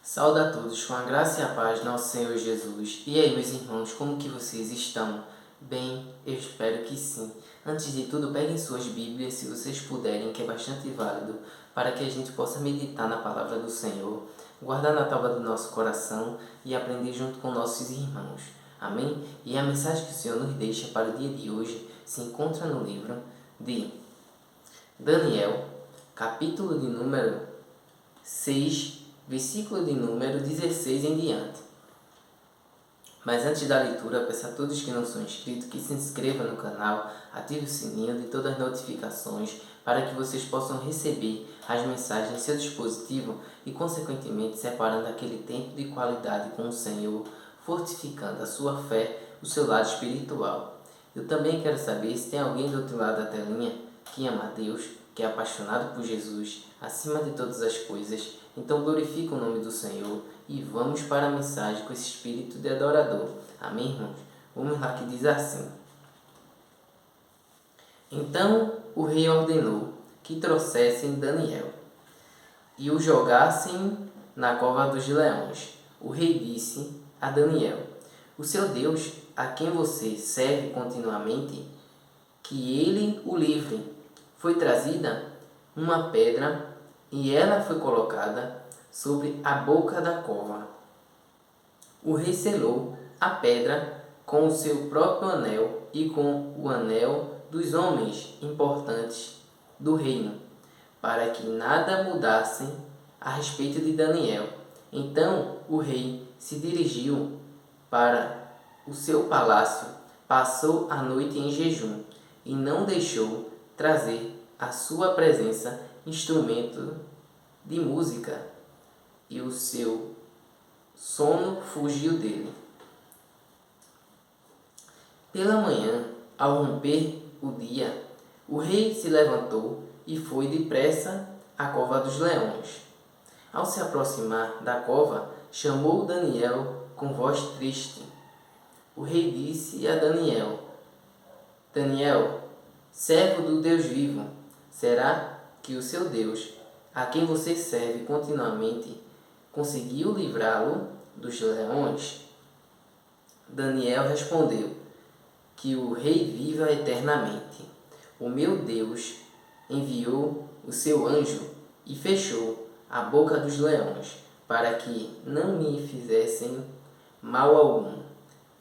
Saúde a todos com a graça e a paz do nosso Senhor Jesus. E aí, meus irmãos, como que vocês estão? Bem, eu espero que sim. Antes de tudo, peguem suas Bíblias, se vocês puderem, que é bastante válido, para que a gente possa meditar na palavra do Senhor, guardar na tábua do nosso coração e aprender junto com nossos irmãos. Amém? E a mensagem que o Senhor nos deixa para o dia de hoje se encontra no livro de Daniel, capítulo de número 6, versículo de número 16 em diante. Mas antes da leitura, peço a todos que não são inscritos que se inscrevam no canal, ative o sininho de todas as notificações para que vocês possam receber as mensagens em seu dispositivo e, consequentemente, separando aquele tempo de qualidade com o Senhor, fortificando a sua fé, o seu lado espiritual. Eu também quero saber se tem alguém do outro lado da telinha que ama a Deus, que é apaixonado por Jesus, acima de todas as coisas. Então glorifica o nome do Senhor e vamos para a mensagem com esse espírito de adorador. Amém, irmãos? Vamos lá, que diz assim. Então o rei ordenou que trouxessem Daniel e o jogassem na cova dos leões. O rei disse a Daniel: o seu Deus, a quem você serve continuamente, que ele o livre. Foi trazida uma pedra e ela foi colocada sobre a boca da cova. O rei selou a pedra com o seu próprio anel e com o anel dos homens importantes do reino, para que nada mudasse a respeito de Daniel. Então o rei se dirigiu para o seu palácio, passou a noite em jejum e não deixou trazer à sua presença instrumento de música, e o seu sono fugiu dele. Pela manhã, ao romper o dia, o rei se levantou e foi depressa à cova dos leões. Ao se aproximar da cova, chamou Daniel com voz triste. O rei disse a Daniel: Daniel, servo do Deus vivo, será que o seu Deus, a quem você serve continuamente, conseguiu livrá-lo dos leões? Daniel respondeu: que o rei viva eternamente. O meu Deus enviou o seu anjo e fechou a boca dos leões, para que não me fizessem mal algum,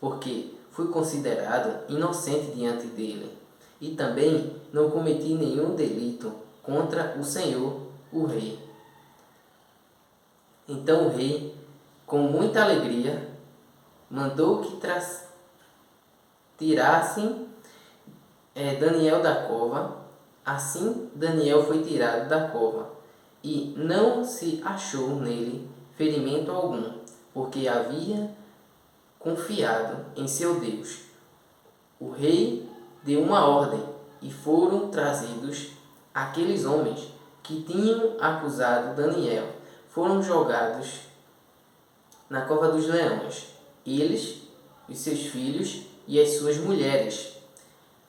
porque fui considerado inocente diante dele, e também não cometi nenhum delito contra o Senhor, o rei. Então o rei, com muita alegria, mandou que tirassem Daniel da cova. Assim Daniel foi tirado da cova, e não se achou nele ferimento algum, porque havia confiado em seu Deus. O rei deu uma ordem, e foram trazidos aqueles homens que tinham acusado Daniel. Foram jogados na cova dos leões, eles, os seus filhos e as suas mulheres.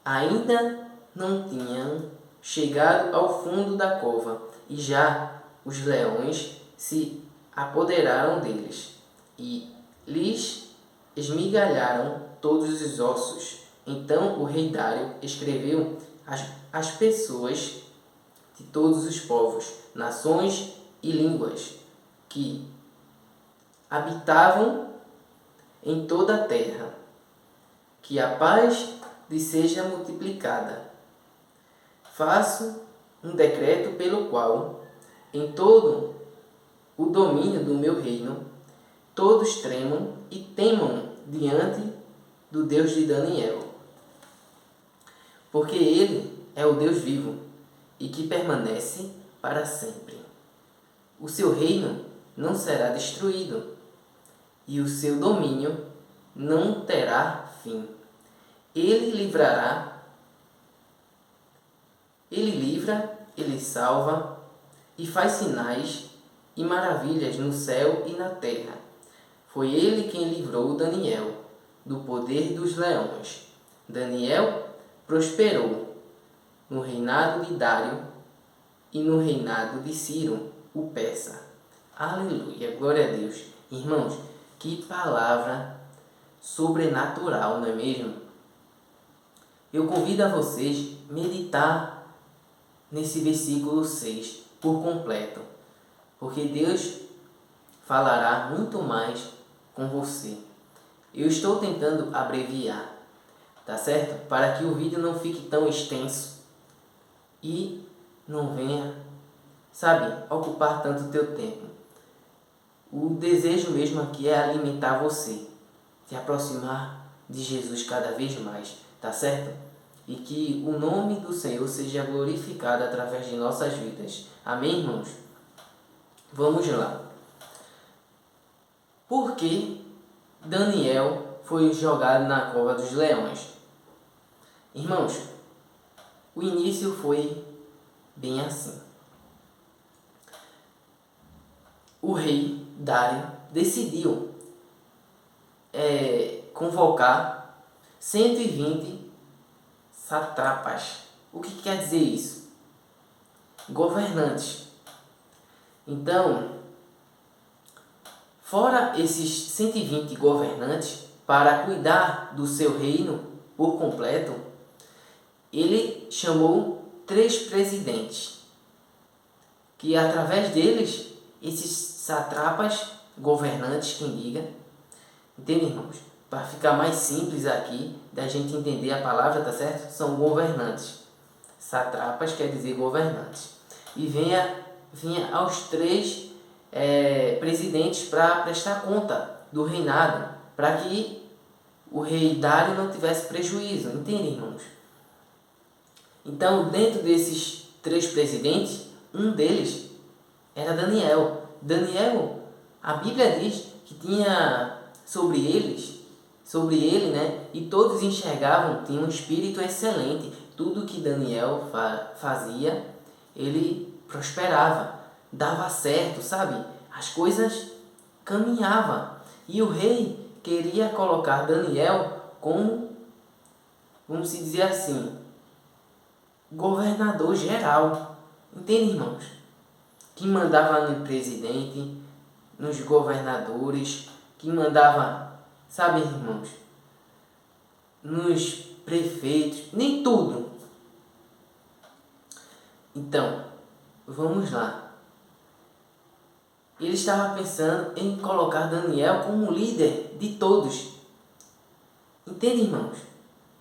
Ainda não tinham chegado ao fundo da cova, e já os leões se apoderaram deles e lhes esmigalharam todos os ossos. Então o rei Dário escreveu às pessoas de todos os povos, nações e línguas que habitavam em toda a terra, que a paz lhes seja multiplicada. Faço um decreto pelo qual, em todo o domínio do meu reino, todos tremam e temam diante do Deus de Daniel, porque ele é o Deus vivo e que permanece para sempre. O seu reino não será destruído e o seu domínio não terá fim. Ele livra, ele salva e faz sinais e maravilhas no céu e na terra. Foi ele quem livrou Daniel do poder dos leões. Daniel prosperou no reinado de Dário e no reinado de Ciro, o persa. Aleluia, glória a Deus. Irmãos, que palavra sobrenatural, não é mesmo? Eu convido a vocês a meditar nesse versículo 6 por completo, porque Deus falará muito mais com você. Eu estou tentando abreviar, tá certo? Para que o vídeo não fique tão extenso e não venha, sabe, ocupar tanto o teu tempo. O desejo mesmo aqui é alimentar você, se aproximar de Jesus cada vez mais, tá certo? E que o nome do Senhor seja glorificado através de nossas vidas. Amém, irmãos? Vamos lá. Por que Daniel foi jogado na cova dos leões? Irmãos, o início foi bem assim. O rei Dário decidiu convocar 120 satrapas. O que quer dizer isso? Governantes. Então, fora esses 120 governantes, para cuidar do seu reino por completo, ele chamou 3 presidentes, que através deles, esses satrapas, governantes, quem diga, entende, irmãos? Para ficar mais simples aqui, da gente entender a palavra, tá certo? São governantes. Satrapas quer dizer governantes. E vinha aos 3 presidentes para prestar conta do reinado, para que o rei Dário não tivesse prejuízo, entende, irmãos? Então, dentro desses 3 presidentes, um deles era Daniel. Daniel, a Bíblia diz que tinha sobre ele, né? E todos enxergavam, tinha um espírito excelente. Tudo que Daniel fazia, ele prosperava, dava certo, sabe? As coisas caminhavam. E o rei queria colocar Daniel como, vamos dizer assim, governador geral. Entende, irmãos? Que mandava no presidente, nos governadores, que mandava, sabe, irmãos, nos prefeitos, nem tudo. Então, vamos lá. Ele estava pensando em colocar Daniel como líder de todos. Entende, irmãos?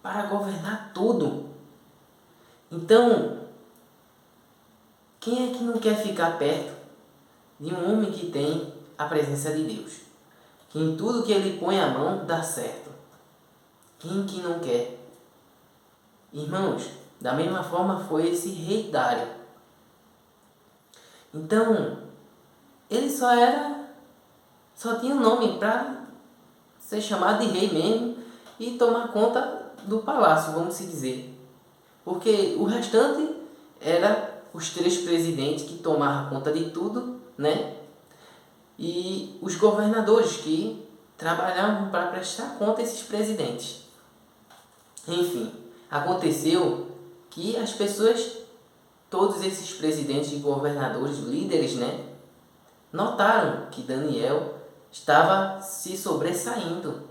Para governar tudo. Então, quem é que não quer ficar perto de um homem que tem a presença de Deus? Que em tudo que ele põe a mão dá certo. Quem que não quer? Irmãos, da mesma forma foi esse rei Dário. Então, ele só tinha um nome para ser chamado de rei mesmo e tomar conta do palácio, vamos se dizer. Porque o restante era os 3 presidentes que tomavam conta de tudo, né? E os governadores que trabalhavam para prestar conta a esses presidentes. Enfim, aconteceu que as pessoas, todos esses presidentes e governadores, líderes, né, notaram que Daniel estava se sobressaindo.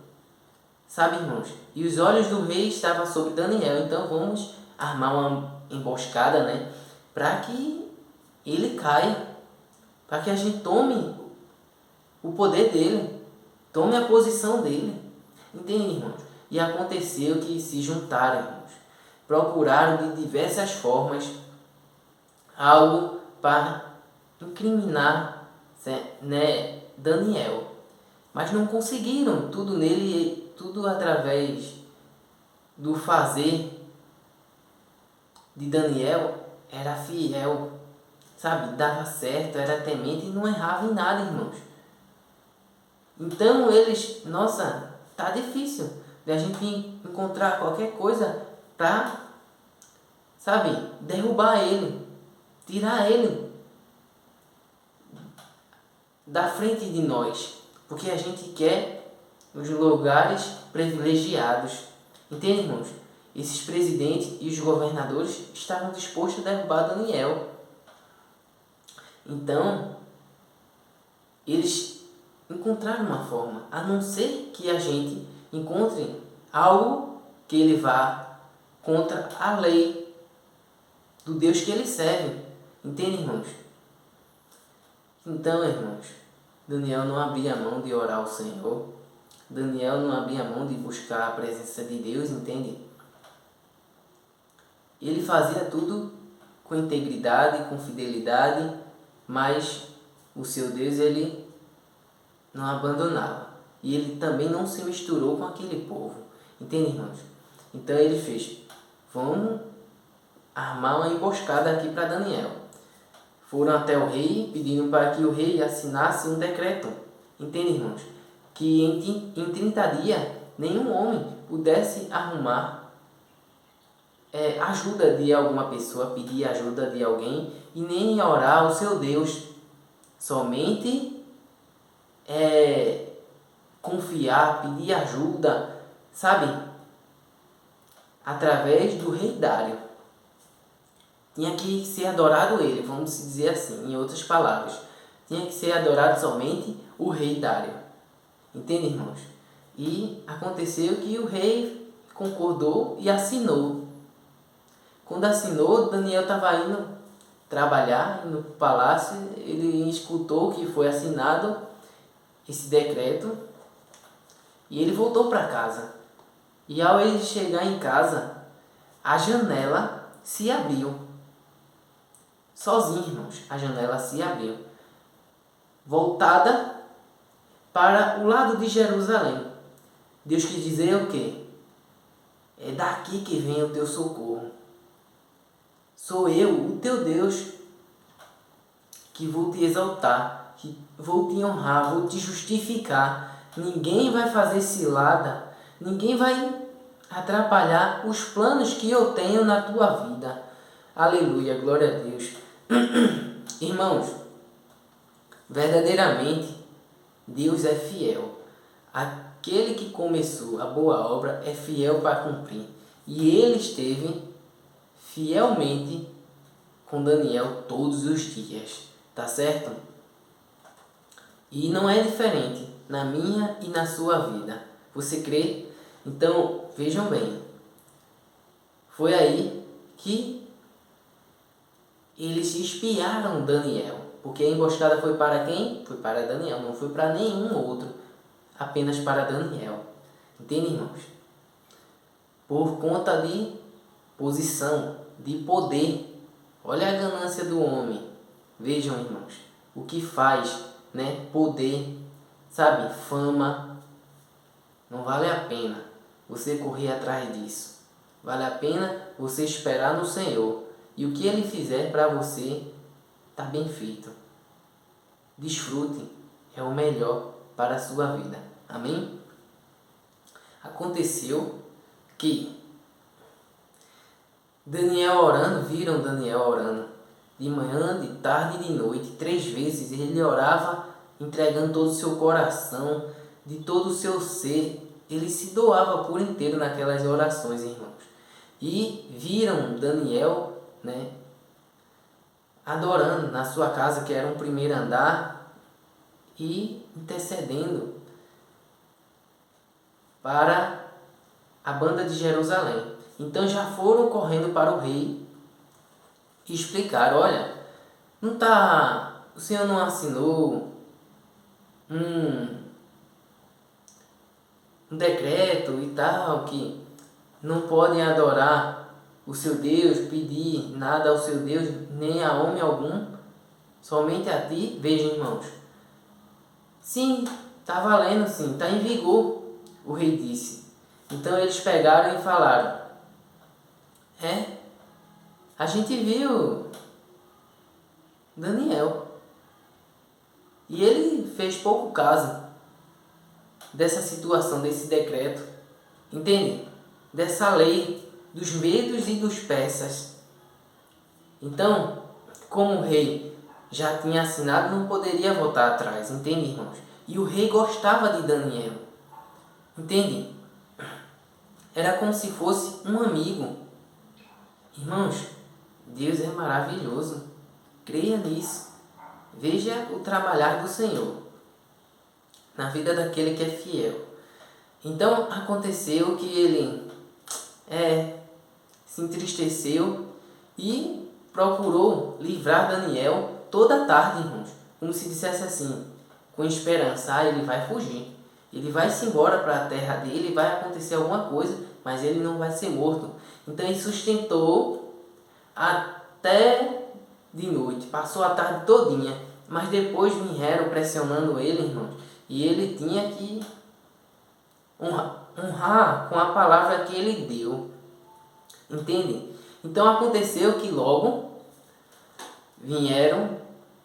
Sabe, irmãos? E os olhos do rei estavam sobre Daniel. Então vamos armar uma emboscada, né, para que ele caia, para que a gente tome o poder dele, tome a posição dele. Entende, irmãos? E aconteceu que se juntaram, irmãos. Procuraram de diversas formas algo para incriminar, né, Daniel. Mas não conseguiram. Tudo nele, tudo através do fazer de Daniel era fiel, sabe? Dava certo, era temente e não errava em nada, irmãos. Então eles, nossa, tá difícil de a gente encontrar qualquer coisa para, sabe, derrubar ele, tirar ele da frente de nós, porque a gente quer os lugares privilegiados. Entende, irmãos? Esses presidentes e os governadores estavam dispostos a derrubar Daniel. Então, eles encontraram uma forma, a não ser que a gente encontre algo que ele vá contra a lei do Deus que ele serve. Entende, irmãos? Então, irmãos, Daniel não abria mão de orar ao Senhor. Daniel não abria mão de buscar a presença de Deus, entende? Ele fazia tudo com integridade, com fidelidade, mas o seu Deus ele não abandonava. E ele também não se misturou com aquele povo. Entende, irmãos? Então ele fez, vamos armar uma emboscada aqui para Daniel. Foram até o rei, pedindo para que o rei assinasse um decreto. Entende, irmãos? Que em 30 dias nenhum homem pudesse arrumar ajuda de alguma pessoa, pedir ajuda de alguém e nem orar ao seu Deus. Somente confiar, pedir ajuda, sabe? Através do rei Dário. Tinha que ser adorado ele, vamos dizer assim, em outras palavras. Tinha que ser adorado somente o rei Dário. Entende, irmãos? E aconteceu que o rei concordou e assinou. Quando assinou, Daniel estava indo trabalhar no palácio, ele escutou que foi assinado esse decreto e ele voltou para casa. E ao ele chegar em casa, a janela se abriu. Sozinho, irmãos, a janela se abriu. Voltada para o lado de Jerusalém. Deus quis dizer o quê? É daqui que vem o teu socorro. Sou eu, o teu Deus, que vou te exaltar, que vou te honrar, vou te justificar. Ninguém vai fazer cilada, ninguém vai atrapalhar os planos que eu tenho na tua vida. Aleluia, glória a Deus. Irmãos, verdadeiramente, Deus é fiel. Aquele que começou a boa obra é fiel para cumprir. E ele esteve fielmente com Daniel todos os dias. Tá certo? E não é diferente na minha e na sua vida. Você crê? Então, vejam bem. Foi aí que eles espiaram Daniel. Porque a emboscada foi para quem? Foi para Daniel, não foi para nenhum outro. Apenas para Daniel. Entende, irmãos? Por conta de posição, de poder. Olha a ganância do homem. Vejam, irmãos, o que faz, né? Poder, sabe? Fama. Não vale a pena você correr atrás disso. Vale a pena você esperar no Senhor. E o que Ele fizer para você, está bem feito. Desfrute, é o melhor para a sua vida. Amém? Aconteceu que Daniel orando, viram Daniel orando de manhã, de tarde e de noite, 3 vezes. Ele orava entregando todo o seu coração, de todo o seu ser. Ele se doava por inteiro naquelas orações, irmãos. E viram Daniel, né, adorando na sua casa, que era um primeiro andar, e intercedendo para a banda de Jerusalém. Então já foram correndo para o rei e explicaram: olha, o Senhor não assinou um decreto e tal, que não podem adorar o seu Deus, pedir nada ao seu Deus, nem a homem algum, somente a ti. Vejam, irmãos. Sim, está valendo sim, está em vigor, o rei disse. Então eles pegaram e falaram: a gente viu Daniel e ele fez pouco caso dessa situação, desse decreto, entende? Dessa lei dos medos e dos persas. Então, como o rei já tinha assinado, não poderia voltar atrás, entende, irmãos? E o rei gostava de Daniel, entende? Era como se fosse um amigo. Irmãos, Deus é maravilhoso. Creia nisso. Veja o trabalhar do Senhor. na vida daquele que é fiel. Então aconteceu que ele se entristeceu e procurou livrar Daniel toda a tarde, irmãos. Como se dissesse assim, com esperança, ele vai fugir. Ele vai se embora para a terra dele, vai acontecer alguma coisa, mas ele não vai ser morto. Então ele sustentou até de noite, passou a tarde todinha, mas depois vieram pressionando ele, irmãos, e ele tinha que honrar com a palavra que ele deu. Entende? Então aconteceu que logo vieram,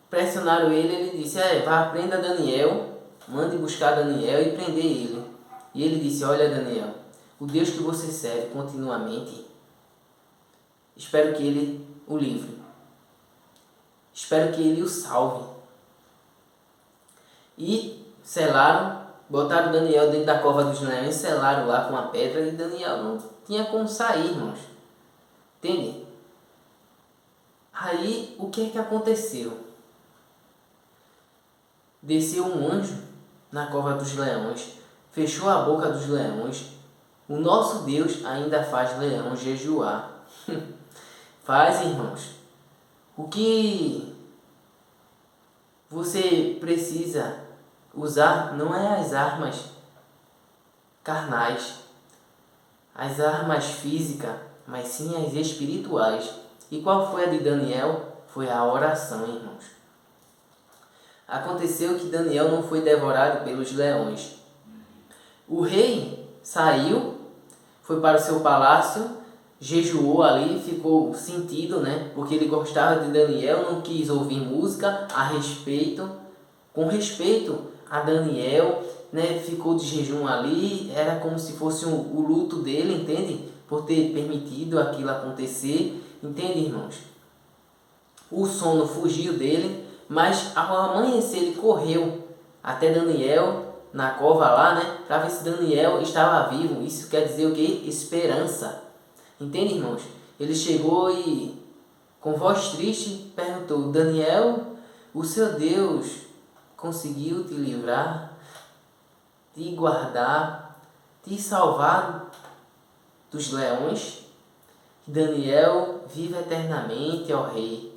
pressionaram ele, ele disse, vá, prenda Daniel, mande buscar Daniel e prender ele. E ele disse, olha Daniel, o Deus que você serve continuamente, espero que ele o livre. Espero que ele o salve. E selaram, botaram Daniel dentro da cova dos leões, selaram lá com a pedra e Daniel não tinha como sair, irmãos. Entende? Aí, o que é que aconteceu? Desceu um anjo na cova dos leões, fechou a boca dos leões. O nosso Deus ainda faz leão jejuar. Faz, irmãos. O que você precisa usar não é as armas carnais, as armas físicas, mas sim as espirituais. E qual foi a de Daniel? Foi a oração, irmãos. Aconteceu que Daniel não foi devorado pelos leões. O rei saiu, foi para o seu palácio, jejuou ali, ficou sentido, né? Porque ele gostava de Daniel, não quis ouvir música com respeito a Daniel, né? Ficou de jejum ali, era como se fosse o luto dele, entende? Por ter permitido aquilo acontecer, entende, irmãos? O sono fugiu dele, mas ao amanhecer ele correu até Daniel na cova lá, né? Para ver se Daniel estava vivo. Isso quer dizer o quê? Esperança. Entende, irmãos? Ele chegou e com voz triste perguntou, Daniel, o seu Deus conseguiu te livrar, te guardar, te salvar dos leões? Daniel vive eternamente, ó rei.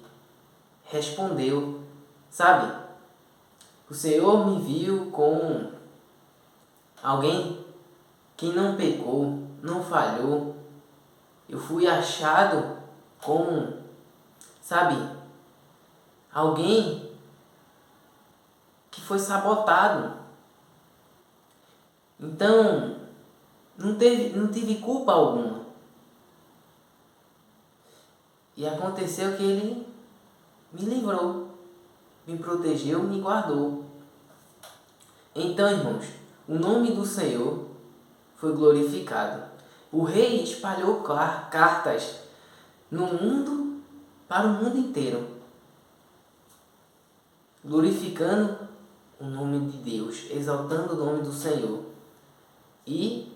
Respondeu, sabe, o Senhor me viu com alguém que não pecou, não falhou. Eu fui achado como, sabe, alguém que foi sabotado. Então, não tive culpa alguma. E aconteceu que ele me livrou, me protegeu, me guardou. Então, irmãos, o nome do Senhor foi glorificado. O rei espalhou cartas no mundo, para o mundo inteiro, glorificando o nome de Deus, exaltando o nome do Senhor. E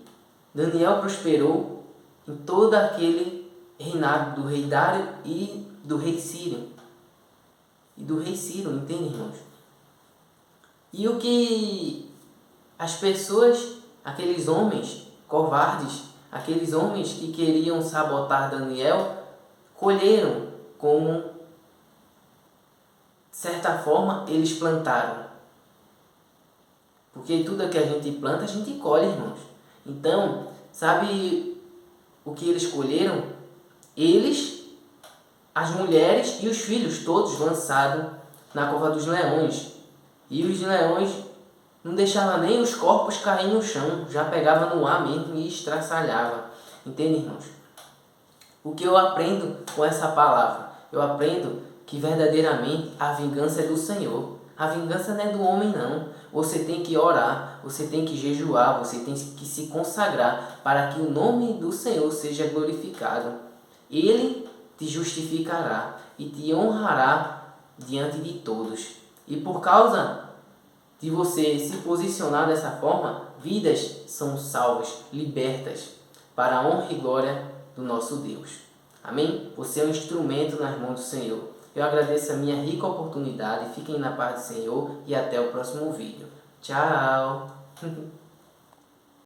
Daniel prosperou em todo aquele reinado do rei Dário e do rei Ciro. Entende, irmãos? E o que as pessoas, aqueles homens covardes, aqueles homens que queriam sabotar Daniel, colheram como, de certa forma, eles plantaram. Porque tudo que a gente planta, a gente colhe, irmãos. Então, sabe o que eles colheram? Eles, as mulheres e os filhos, todos lançados na cova dos leões. E os leões não deixavam nem os corpos cair no chão, já pegava no ar mesmo e estraçalhava. Entende, irmãos? O que eu aprendo com essa palavra? Eu aprendo que verdadeiramente a vingança é do Senhor. A vingança não é do homem, não. Você tem que orar, você tem que jejuar, você tem que se consagrar para que o nome do Senhor seja glorificado. Ele te justificará e te honrará diante de todos. E por causa de você se posicionar dessa forma, vidas são salvas, libertas, para a honra e glória do nosso Deus. Amém? Você é um instrumento nas mãos do Senhor. Eu agradeço a minha rica oportunidade. Fiquem na paz do Senhor e até o próximo vídeo. Tchau!